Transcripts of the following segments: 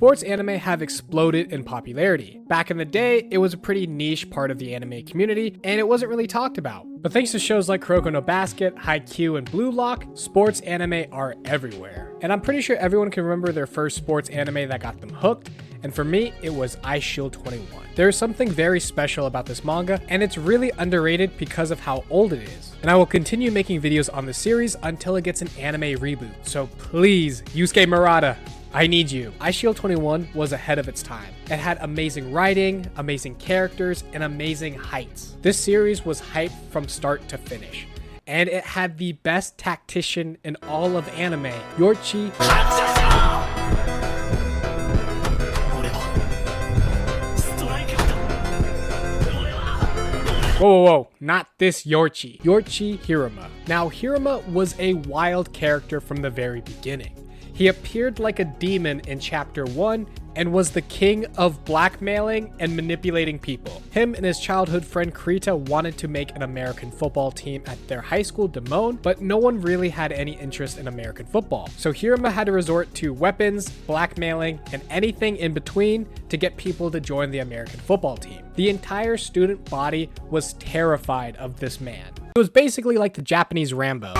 Sports anime have exploded in popularity. Back in the day, it was a pretty niche part of the anime community, and it wasn't really talked about. But thanks to shows like Kuroko no Basket, Haikyuu, and Blue Lock, sports anime are everywhere. And I'm pretty sure everyone can remember their first sports anime that got them hooked, and for me, it was Eyeshield 21. There's something very special about this manga, and it's really underrated because of how old it is. And I will continue making videos on the series until it gets an anime reboot, so please, Yusuke Murata, I need you. Eyeshield 21 was ahead of its time. It had amazing writing, amazing characters, and amazing heights. This series was hyped from start to finish, and it had the best tactician in all of anime, Yoichi. Whoa, not this Yoichi. Yoichi Hiruma. Now, Hiruma was a wild character from the very beginning. He appeared like a demon in chapter 1 and was the king of blackmailing and manipulating people. Him and his childhood friend Kurita wanted to make an American football team at their high school, Deimon, but no one really had any interest in American football. So Hiruma had to resort to weapons, blackmailing, and anything in between to get people to join the American football team. The entire student body was terrified of this man. It was basically like the Japanese Rambo.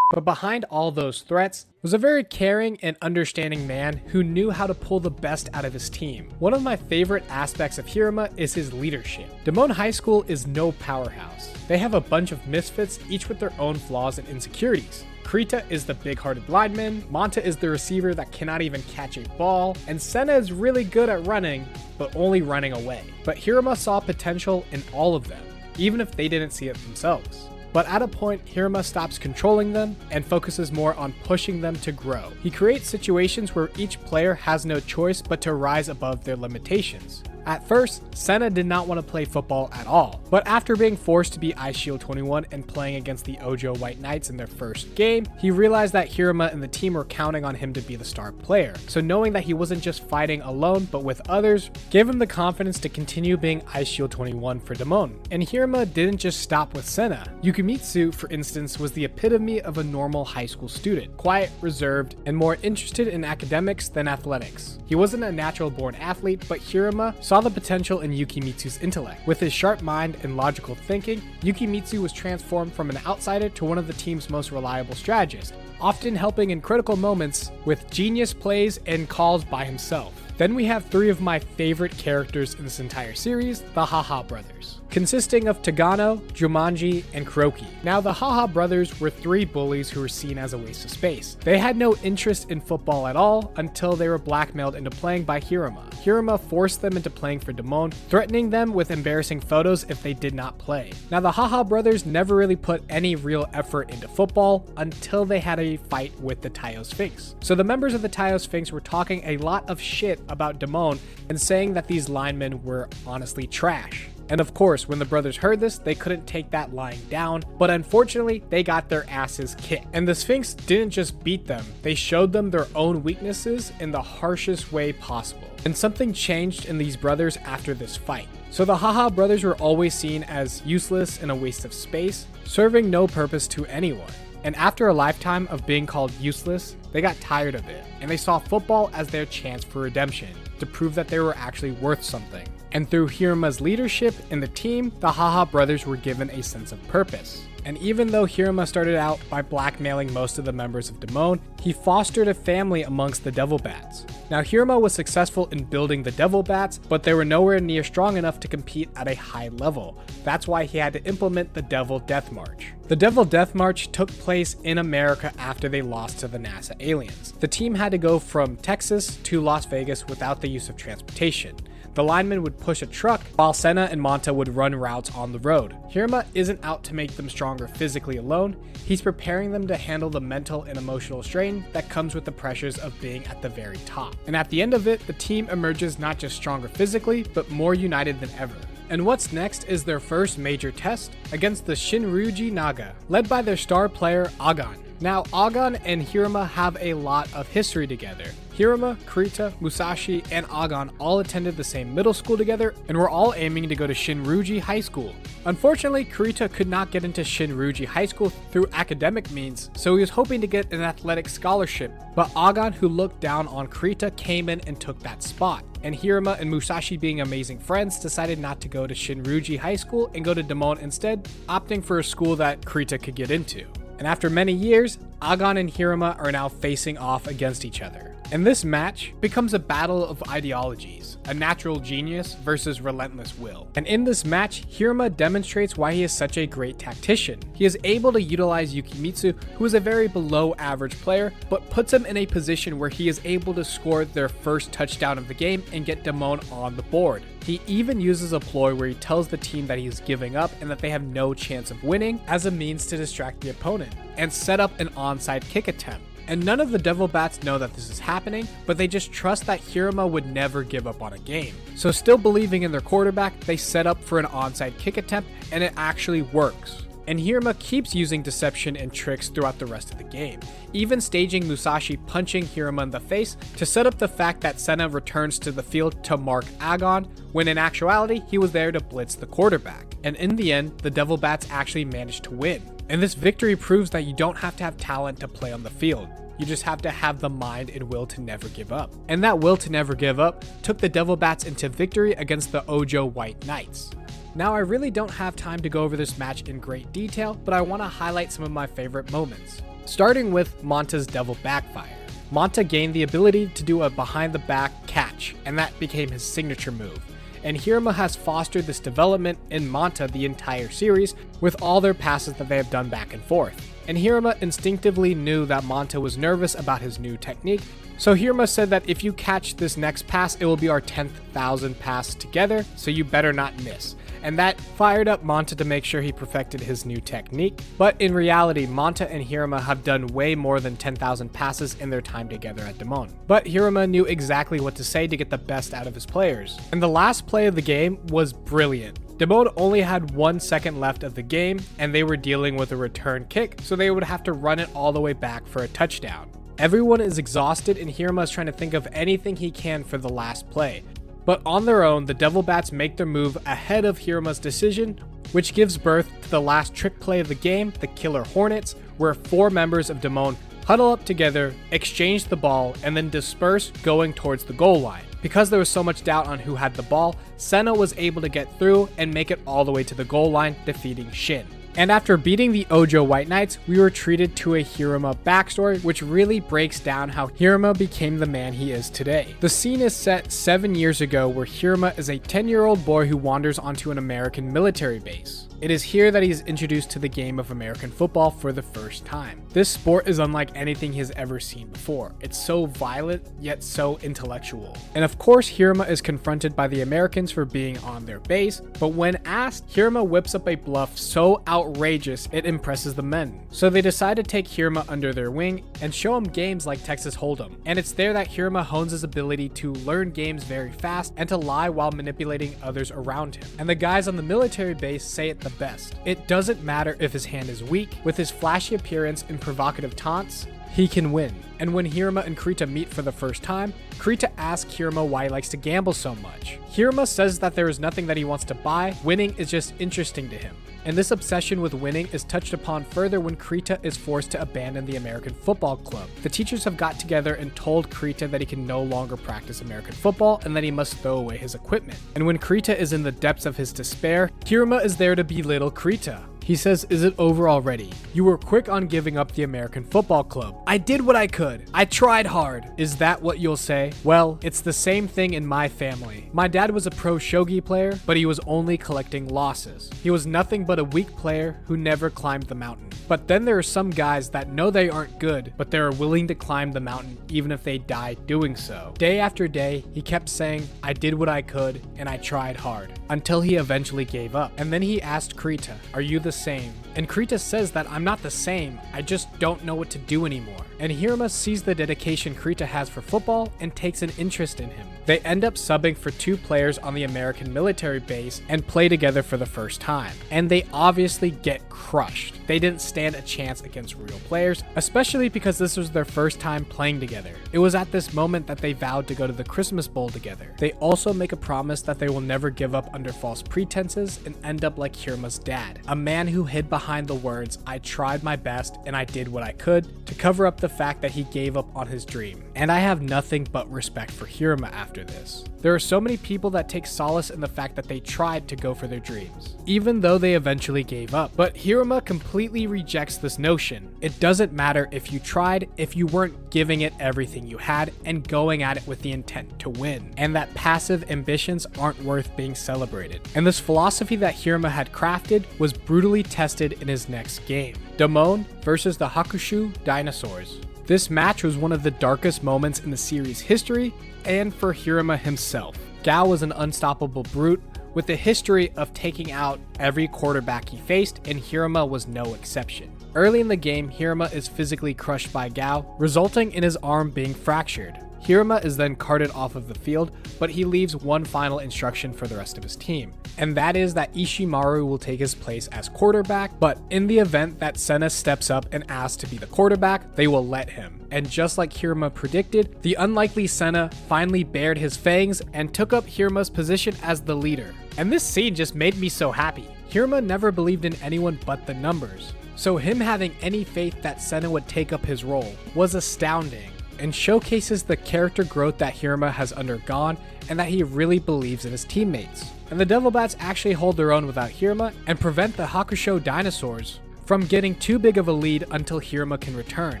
But behind all those threats was a very caring and understanding man who knew how to pull the best out of his team. One of my favorite aspects of Hiruma is his leadership. Deimon High School is no powerhouse. They have a bunch of misfits, each with their own flaws and insecurities. Kurita is the big-hearted lineman, Manta is the receiver that cannot even catch a ball, and Senna is really good at running, but only running away. But Hiruma saw potential in all of them, even if they didn't see it themselves. But at a point, Hiruma stops controlling them and focuses more on pushing them to grow. He creates situations where each player has no choice but to rise above their limitations. At first, Senna did not want to play football at all, but after being forced to be Eyeshield 21 and playing against the Ojo White Knights in their first game, he realized that Hiruma and the team were counting on him to be the star player. So knowing that he wasn't just fighting alone but with others, gave him the confidence to continue being Eyeshield 21 for Deimon. And Hiruma didn't just stop with Senna. Yukimitsu, for instance, was the epitome of a normal high school student, quiet, reserved, and more interested in academics than athletics. He wasn't a natural-born athlete, but Hiruma saw the potential in Yukimitsu's intellect. With his sharp mind and logical thinking, Yukimitsu was transformed from an outsider to one of the team's most reliable strategists, often helping in critical moments with genius plays and calls by himself. Then we have three of my favorite characters in this entire series, the Haha brothers, consisting of Tagano, Jumanji, and Kuroki. Now, the Haha brothers were three bullies who were seen as a waste of space. They had no interest in football at all until they were blackmailed into playing by Hiruma. Hiruma forced them into playing for Deimon, threatening them with embarrassing photos if they did not play. Now, the Haha brothers never really put any real effort into football until they had a fight with the Taiyo Sphinx. So the members of the Taiyo Sphinx were talking a lot of shit about Deimon and saying that these linemen were honestly trash. And of course, when the brothers heard this, they couldn't take that lying down, but unfortunately, they got their asses kicked. And the Sphinx didn't just beat them, they showed them their own weaknesses in the harshest way possible. And something changed in these brothers after this fight. So the Haha brothers were always seen as useless and a waste of space, serving no purpose to anyone. And after a lifetime of being called useless, they got tired of it, and they saw football as their chance for redemption, to prove that they were actually worth something. And through Hiruma's leadership in the team, the Haha brothers were given a sense of purpose. And even though Hiruma started out by blackmailing most of the members of Deimon, he fostered a family amongst the Devil Bats. Now, Hiruma was successful in building the Devil Bats, but they were nowhere near strong enough to compete at a high level. That's why he had to implement the Devil Death March. The Devil Death March took place in America after they lost to the NASA aliens. The team had to go from Texas to Las Vegas without the use of transportation. The linemen would push a truck, while Senna and Manta would run routes on the road. Hiruma isn't out to make them stronger physically alone, he's preparing them to handle the mental and emotional strain that comes with the pressures of being at the very top. And at the end of it, the team emerges not just stronger physically, but more united than ever. And what's next is their first major test against the Shinryuji Naga, led by their star player Aomine. Now, Agon and Hiruma have a lot of history together. Hiruma, Kurita, Musashi, and Agon all attended the same middle school together and were all aiming to go to Shinryuji High School. Unfortunately, Kurita could not get into Shinryuji High School through academic means, so he was hoping to get an athletic scholarship, but Agon, who looked down on Kurita, came in and took that spot. And Hiruma and Musashi, being amazing friends, decided not to go to Shinryuji High School and go to Deimon instead, opting for a school that Kurita could get into. And after many years, Agon and Hiruma are now facing off against each other. And this match becomes a battle of ideologies, a natural genius versus relentless will. And in this match, Hiruma demonstrates why he is such a great tactician. He is able to utilize Yukimitsu, who is a very below average player, but puts him in a position where he is able to score their first touchdown of the game and get Deimon on the board. He even uses a ploy where he tells the team that he is giving up and that they have no chance of winning as a means to distract the opponent, and set up an onside kick attempt. And none of the Devil Bats know that this is happening, but they just trust that Hiruma would never give up on a game. So still believing in their quarterback, they set up for an onside kick attempt, and it actually works. And Hiruma keeps using deception and tricks throughout the rest of the game, even staging Musashi punching Hiruma in the face to set up the fact that Senna returns to the field to mark Agon, when in actuality he was there to blitz the quarterback. And in the end, the Devil Bats actually managed to win. And this victory proves that you don't have to have talent to play on the field. You just have to have the mind and will to never give up. And that will to never give up took the Devil Bats into victory against the Ojo White Knights. Now, I really don't have time to go over this match in great detail, but I want to highlight some of my favorite moments. Starting with Manta's Devil Backfire. Manta gained the ability to do a behind the back catch, and that became his signature move. And Hiruma has fostered this development in Manta the entire series with all their passes that they have done back and forth. And Hiruma instinctively knew that Manta was nervous about his new technique, so Hiruma said that if you catch this next pass, it will be our 10th thousand pass together, so you better not miss. And that fired up Manta to make sure he perfected his new technique. But in reality, Manta and Hiruma have done way more than 10,000 passes in their time together at Deimon. But Hiruma knew exactly what to say to get the best out of his players. And the last play of the game was brilliant. Deimon only had 1 second left of the game, and they were dealing with a return kick, so they would have to run it all the way back for a touchdown. Everyone is exhausted, and Hiruma is trying to think of anything he can for the last play. But on their own, the Devil Bats make their move ahead of Hiruma's decision, which gives birth to the last trick play of the game, the Killer Hornets, where 4 members of Deimon huddle up together, exchange the ball, and then disperse going towards the goal line. Because there was so much doubt on who had the ball, Senna was able to get through and make it all the way to the goal line, defeating Shin. And after beating the Ojo White Knights, we were treated to a Hiruma backstory, which really breaks down how Hiruma became the man he is today. The scene is set 7 years ago, where Hiruma is a 10-year-old boy who wanders onto an American military base. It is here that he is introduced to the game of American football for the first time. This sport is unlike anything he has ever seen before. It's so violent, yet so intellectual. And of course, Hiruma is confronted by the Americans for being on their base, but when asked, Hiruma whips up a bluff so outrageous it impresses the men. So they decide to take Hiruma under their wing and show him games like Texas Hold'em. And it's there that Hiruma hones his ability to learn games very fast and to lie while manipulating others around him. And the guys on the military base say it the best. It doesn't matter if his hand is weak. With his flashy appearance and provocative taunts, he can win. And when Hiruma and Kurita meet for the first time, Kurita asks Hiruma why he likes to gamble so much. Hiruma says that there is nothing that he wants to buy, winning is just interesting to him. And this obsession with winning is touched upon further when Kurita is forced to abandon the American Football Club. The teachers have got together and told Kurita that he can no longer practice American football and that he must throw away his equipment. And when Kurita is in the depths of his despair, Hiruma is there to belittle Kurita. He says, "Is it over already? You were quick on giving up the American Football Club. I did what I could. I tried hard. Is that what you'll say? Well, it's the same thing in my family. My dad was a pro shogi player, but he was only collecting losses. He was nothing but a weak player who never climbed the mountain. But then there are some guys that know they aren't good, but they're willing to climb the mountain even if they die doing so." Day after day, he kept saying, "I did what I could, and I tried hard," until he eventually gave up. And then he asked Kurita, "Are you the same?" And Krita says that I'm not the same, I just don't know what to do anymore. And Hiruma sees the dedication Krita has for football and takes an interest in him. They end up subbing for 2 players on the American military base and play together for the first time. And they obviously get crushed. They didn't stand a chance against real players, especially because this was their first time playing together. It was at this moment that they vowed to go to the Christmas Bowl together. They also make a promise that they will never give up under false pretenses and end up like Hiruma's dad, a man who hid behind the words, "I tried my best and I did what I could," to cover up the fact that he gave up on his dream. And I have nothing but respect for Hiruma after this. There are so many people that take solace in the fact that they tried to go for their dreams, even though they eventually gave up. But Hiruma completely rejects this notion. It doesn't matter if you tried, if you weren't giving it everything you had and going at it with the intent to win, and that passive ambitions aren't worth being celebrated. And this philosophy that Hiruma had crafted was brutally tested in his next game, Deimon versus the Hakushuu Dinosaurs. This match was one of the darkest moments in the series' history, and for Hiruma himself. Gao was an unstoppable brute with a history of taking out every quarterback he faced, and Hiruma was no exception. Early in the game, Hiruma is physically crushed by Gao, resulting in his arm being fractured. Hiruma is then carted off of the field, but he leaves one final instruction for the rest of his team, and that is that Ishimaru will take his place as quarterback, but in the event that Senna steps up and asks to be the quarterback, they will let him. And just like Hiruma predicted, the unlikely Senna finally bared his fangs and took up Hiruma's position as the leader. And this scene just made me so happy. Hiruma never believed in anyone but the numbers, so him having any faith that Senna would take up his role was astounding, and showcases the character growth that Hiruma has undergone and that he really believes in his teammates. And the Devil Bats actually hold their own without Hiruma and prevent the Hakushou Dinosaurs from getting too big of a lead until Hiruma can return.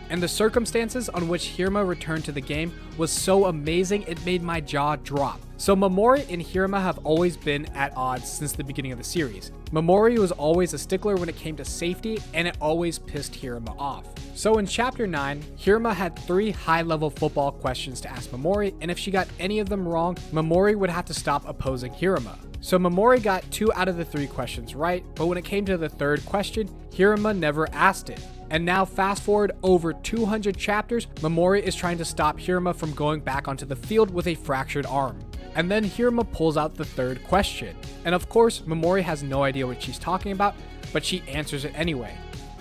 And the circumstances on which Hiruma returned to the game was so amazing it made my jaw drop. So Momori and Hiruma have always been at odds since the beginning of the series. Momori was always a stickler when it came to safety, and it always pissed Hiruma off. So in chapter 9, Hiruma had 3 high-level football questions to ask Momori, and if she got any of them wrong, Momori would have to stop opposing Hiruma. So Momori got 2 out of the 3 questions right, but when it came to the 3rd question, Hiruma never asked it. And now fast forward over 200 chapters, Momori is trying to stop Hiruma from going back onto the field with a fractured arm. And then Hiruma pulls out the 3rd question. And of course, Momori has no idea what she's talking about, but she answers it anyway.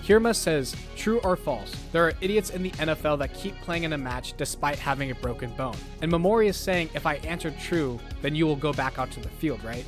Hiruma says, "True or false? There are idiots in the NFL that keep playing in a match despite having a broken bone." And Momori is saying, if I answer true, then you will go back onto the field, right?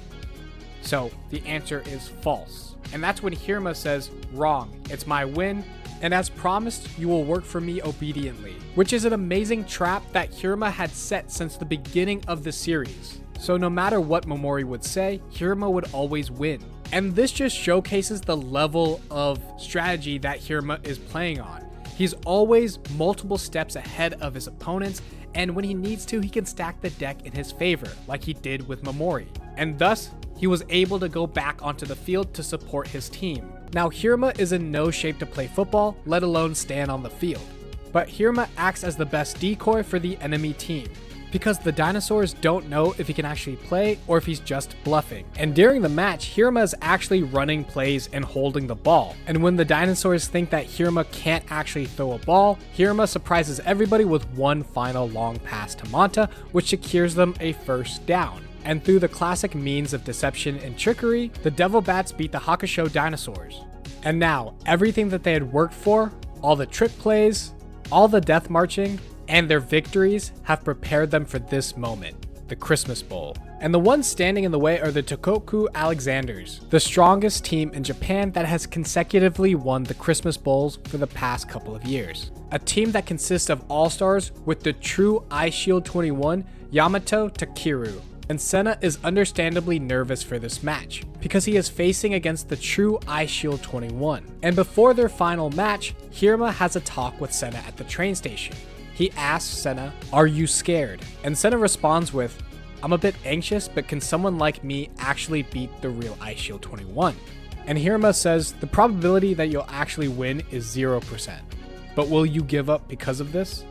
So the answer is false. And that's when Hiruma says, "Wrong, it's my win, and as promised, you will work for me obediently," which is an amazing trap that Hiruma had set since the beginning of the series. So no matter what Momori would say, Hiruma would always win. And this just showcases the level of strategy that Hiruma is playing on. He's always multiple steps ahead of his opponents, and when he needs to, he can stack the deck in his favor, like he did with Momori. And thus, he was able to go back onto the field to support his team. Now, Hiruma is in no shape to play football, let alone stand on the field. But Hiruma acts as the best decoy for the enemy team, because the dinosaurs don't know if he can actually play or if he's just bluffing. And during the match, Hiruma is actually running plays and holding the ball. And when the dinosaurs think that Hiruma can't actually throw a ball, Hiruma surprises everybody with one final long pass to Manta, which secures them a first down. And through the classic means of deception and trickery, the Devil Bats beat the Hakushou Dinosaurs. And now, everything that they had worked for, all the trick plays, all the death marching, and their victories have prepared them for this moment, the Christmas Bowl. And the ones standing in the way are the Tokoku Alexanders, the strongest team in Japan that has consecutively won the Christmas Bowls for the past couple of years. A team that consists of all-stars with the true Eyeshield 21, Yamato Takeru. And Senna is understandably nervous for this match, because he is facing against the true Eyeshield 21. And before their final match, Hiruma has a talk with Senna at the train station. He asks Senna, "Are you scared?" And Senna responds with, "I'm a bit anxious, but can someone like me actually beat the real Eyeshield 21? And Hiruma says, "The probability that you'll actually win is 0%. But will you give up because of this?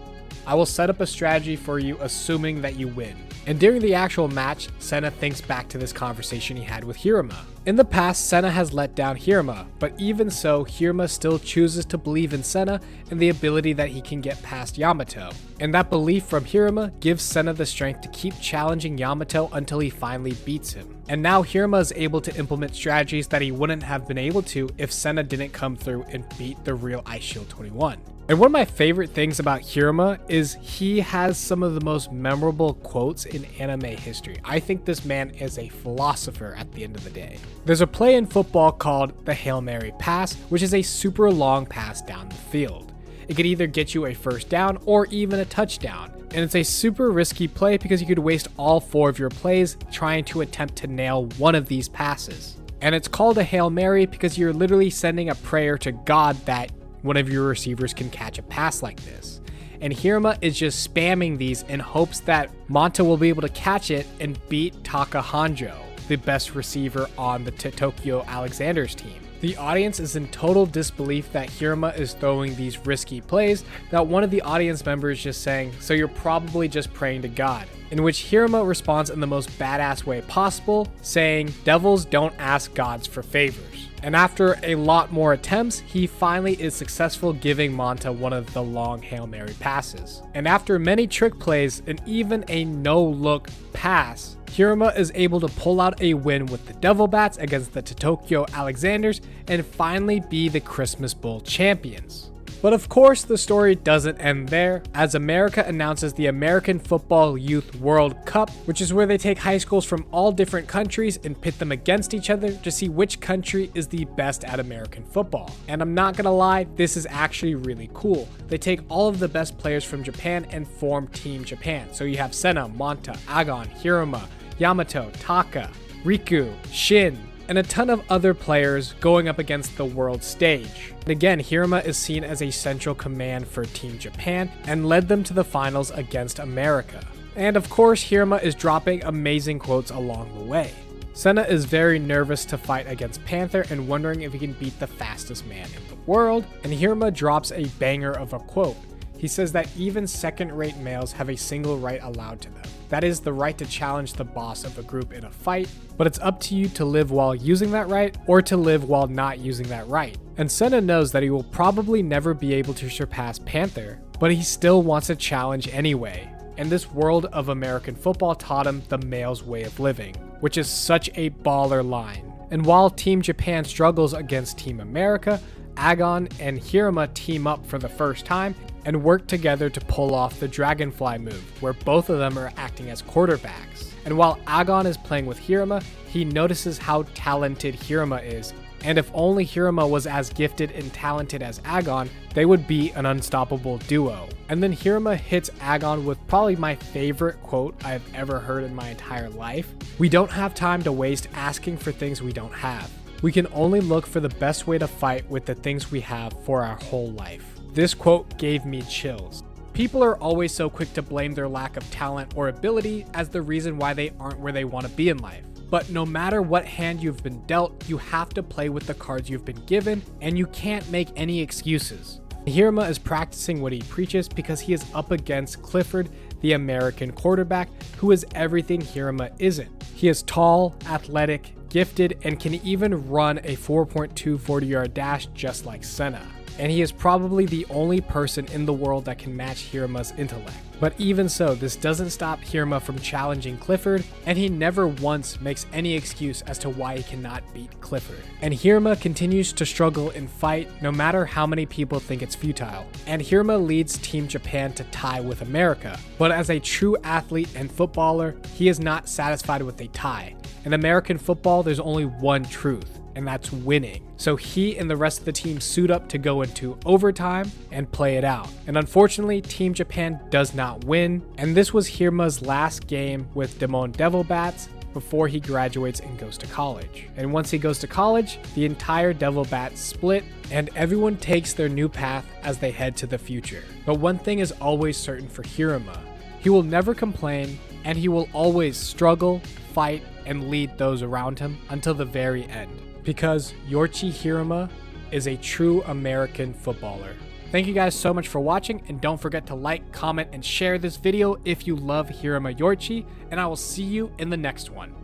I will set up a strategy for you assuming that you win. And during the actual match, Senna thinks back to this conversation he had with Hiruma. In the past, Senna has let down Hiruma, but even so, Hiruma still chooses to believe in Senna and the ability that he can get past Yamato. And that belief from Hiruma gives Senna the strength to keep challenging Yamato until he finally beats him. And now Hiruma is able to implement strategies that he wouldn't have been able to if Senna didn't come through and beat the real Eyeshield 21. And one of my favorite things about Hiruma is he has some of the most memorable quotes in anime history. I think this man is a philosopher at the end of the day. There's a play in football called the Hail Mary pass, which is a super long pass down the field. It could either get you a first down or even a touchdown. And it's a super risky play because you could waste all 4 of your plays trying to attempt to nail one of these passes. And it's called a Hail Mary because you're literally sending a prayer to God that one of your receivers can catch a pass like this. And Hiruma is just spamming these in hopes that Manta will be able to catch it and beat Taka Hanjo, the best receiver on the Tokyo Alexander's team. The audience is in total disbelief that Hiruma is throwing these risky plays, that one of the audience members just saying, "So you're probably just praying to God," in which Hiruma responds in the most badass way possible, saying, "Devils don't ask gods for favors." And after a lot more attempts, he finally is successful giving Manta one of the long Hail Mary passes. And after many trick plays and even a no-look pass, Hiruma is able to pull out a win with the Devil Bats against the Tokyo Alexanders and finally be the Christmas Bowl champions. But of course, the story doesn't end there, as America announces the American Football Youth World Cup, which is where they take high schools from all different countries and pit them against each other to see which country is the best at American football. And I'm not gonna lie, this is actually really cool. They take all of the best players from Japan and form Team Japan. So you have Senna, Manta, Agon, Hiruma, Yamato, Taka, Riku, Shin, and a ton of other players going up against the world stage. And again, Hiruma is seen as a central command for Team Japan and led them to the finals against America. And of course, Hiruma is dropping amazing quotes along the way. Senna is very nervous to fight against Panther and wondering if he can beat the fastest man in the world, and Hiruma drops a banger of a quote. He says that even second-rate males have a single right allowed to them. That is the right to challenge the boss of a group in a fight, but it's up to you to live while using that right or to live while not using that right. And Senna knows that he will probably never be able to surpass Panther, but he still wants a challenge anyway. And this world of American football taught him the male's way of living, which is such a baller line. And while Team Japan struggles against Team America, Agon and Hiruma team up for the first time and work together to pull off the Dragonfly move, where both of them are acting as quarterbacks. And while Agon is playing with Hiruma, he notices how talented Hiruma is, and if only Hiruma was as gifted and talented as Agon, they would be an unstoppable duo. And then Hiruma hits Agon with probably my favorite quote I've ever heard in my entire life. "We don't have time to waste asking for things we don't have. We can only look for the best way to fight with the things we have for our whole life." This quote gave me chills. People are always so quick to blame their lack of talent or ability as the reason why they aren't where they want to be in life. But no matter what hand you've been dealt, you have to play with the cards you've been given, and you can't make any excuses. Hiruma is practicing what he preaches because he is up against Clifford, the American quarterback, who is everything Hiruma isn't. He is tall, athletic, gifted, and can even run a 4.2 40-yard dash just like Senna. And he is probably the only person in the world that can match Hiruma's intellect. But even so, this doesn't stop Hiruma from challenging Clifford, and he never once makes any excuse as to why he cannot beat Clifford. And Hiruma continues to struggle and fight no matter how many people think it's futile. And Hiruma leads Team Japan to tie with America. But as a true athlete and footballer, he is not satisfied with a tie. In American football, there's only one truth, and that's winning. So he and the rest of the team suit up to go into overtime and play it out. And unfortunately, Team Japan does not win, and this was Hiruma's last game with Deimon Devil Bats before he graduates and goes to college. And once he goes to college, the entire Devil Bats split, and everyone takes their new path as they head to the future. But one thing is always certain for Hiruma: he will never complain, and he will always struggle, fight, and lead those around him until the very end. Because Yoichi Hiruma is a true American footballer. Thank you guys so much for watching, and don't forget to like, comment, and share this video if you love Hiruma Yoichi, and I will see you in the next one.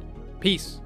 Peace.